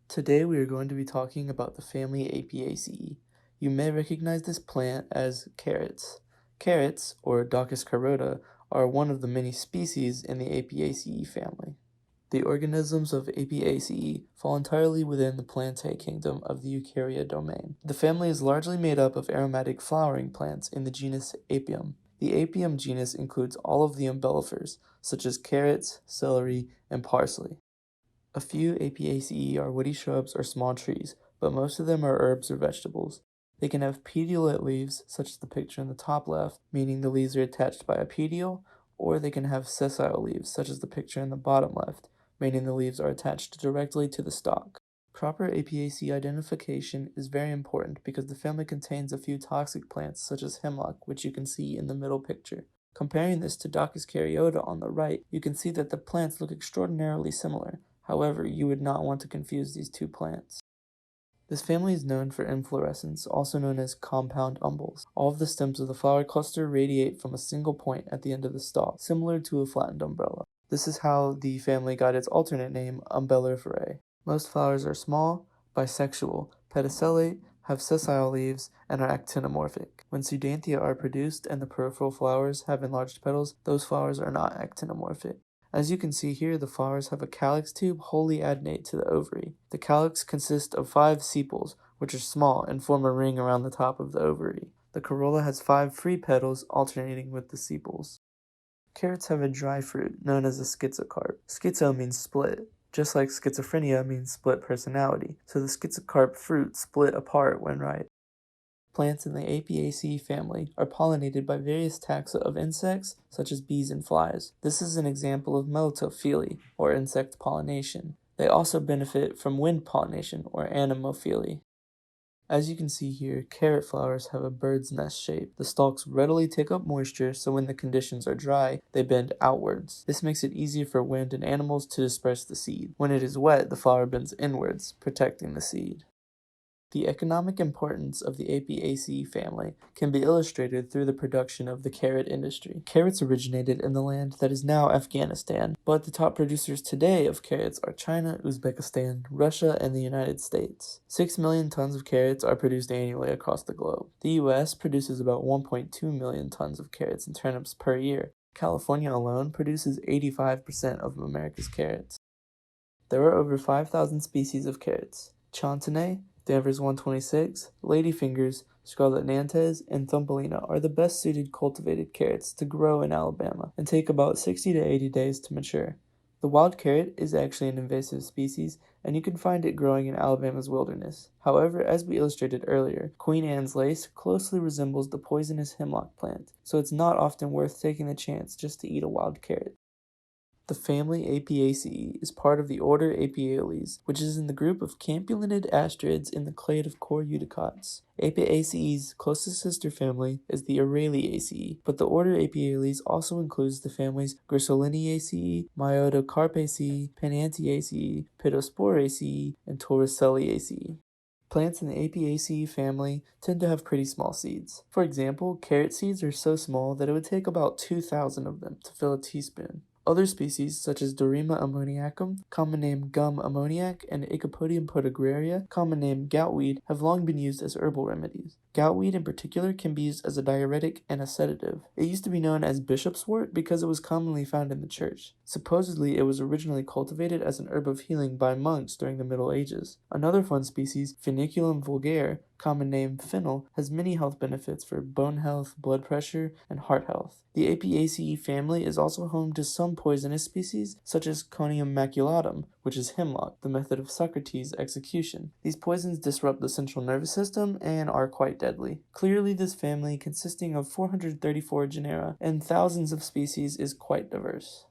Today we are going to be talking about the family Apiaceae. You may recognize this plant as carrots. Carrots, or Daucus carota, are one of the many species in the Apiaceae family. The organisms of Apiaceae fall entirely within the plantae kingdom of the Eukarya domain. The family is largely made up of aromatic flowering plants in the genus Apium. The Apium genus includes all of the umbellifers, such as carrots, celery, and parsley. A few Apiaceae are woody shrubs or small trees, but most of them are herbs or vegetables. They can have petiolate leaves, such as the picture in the top left, meaning the leaves are attached by a petiole, or they can have sessile leaves, such as the picture in the bottom left, meaning the leaves are attached directly to the stalk. Proper Apiaceae identification is very important because the family contains a few toxic plants, such as hemlock, which you can see in the middle picture. Comparing this to Daucus caryota on the right, you can see that the plants look extraordinarily similar. However, you would not want to confuse these two plants. This family is known for inflorescence, also known as compound umbels. All of the stems of the flower cluster radiate from a single point at the end of the stalk, similar to a flattened umbrella. This is how the family got its alternate name, Umbelliferae. Most flowers are small, bisexual, pedicellate, have sessile leaves, and are actinomorphic. When pseudanthia are produced and the peripheral flowers have enlarged petals, those flowers are not actinomorphic. As you can see here, the flowers have a calyx tube wholly adnate to the ovary. The calyx consists of 5 sepals, which are small and form a ring around the top of the ovary. The corolla has 5 free petals alternating with the sepals. Carrots have a dry fruit, known as a schizocarp. Schizo means split, just like schizophrenia means split personality, so the schizocarp fruit split apart when ripe. Plants in the Apiaceae family are pollinated by various taxa of insects, such as bees and flies. This is an example of melitophily, or insect pollination. They also benefit from wind pollination, or anemophily. As you can see here, carrot flowers have a bird's nest shape. The stalks readily take up moisture, so when the conditions are dry, they bend outwards. This makes it easier for wind and animals to disperse the seed. When it is wet, the flower bends inwards, protecting the seed. The economic importance of the Apiaceae family can be illustrated through the production of the carrot industry. Carrots originated in the land that is now Afghanistan, but the top producers today of carrots are China, Uzbekistan, Russia, and the United States. 6 million tons of carrots are produced annually across the globe. The US produces about 1.2 million tons of carrots and turnips per year. California alone produces 85% of America's carrots. There are over 5,000 species of carrots. Chantenay, Danvers 126, ladyfingers, scarlet nantes, and thumbelina are the best suited cultivated carrots to grow in Alabama and take about 60 to 80 days to mature. The wild carrot is actually an invasive species, and you can find it growing in Alabama's wilderness. However, as we illustrated earlier, Queen Anne's lace closely resembles the poisonous hemlock plant, so it's not often worth taking the chance just to eat a wild carrot. The family Apiaceae is part of the order Apiales, which is in the group of campulonid asterids in the clade of core eudicots. Apiaceae's closest sister family is the Aureliaceae, but the order Apiales also includes the families Grassoliniaceae, Myodocarpaceae, Panantiaceae, Pittosporaceae, and Torricelliaceae. Plants in the Apiaceae family tend to have pretty small seeds. For example, carrot seeds are so small that it would take about 2,000 of them to fill a teaspoon. Other species, such as Dorema ammoniacum, common name gum ammoniac, and Icopodium podagraria, common name goutweed, have long been used as herbal remedies. Goutweed in particular can be used as a diuretic and a sedative. It used to be known as bishopswort because it was commonly found in the church. Supposedly, it was originally cultivated as an herb of healing by monks during the Middle Ages. Another fun species, Feniculum vulgare, common name fennel, has many health benefits for bone health, blood pressure, and heart health. The Apiaceae family is also home to some poisonous species, such as Conium maculatum, which is hemlock, the method of Socrates' execution. These poisons disrupt the central nervous system and are quite deadly. Clearly, this family, consisting of 434 genera and thousands of species, is quite diverse.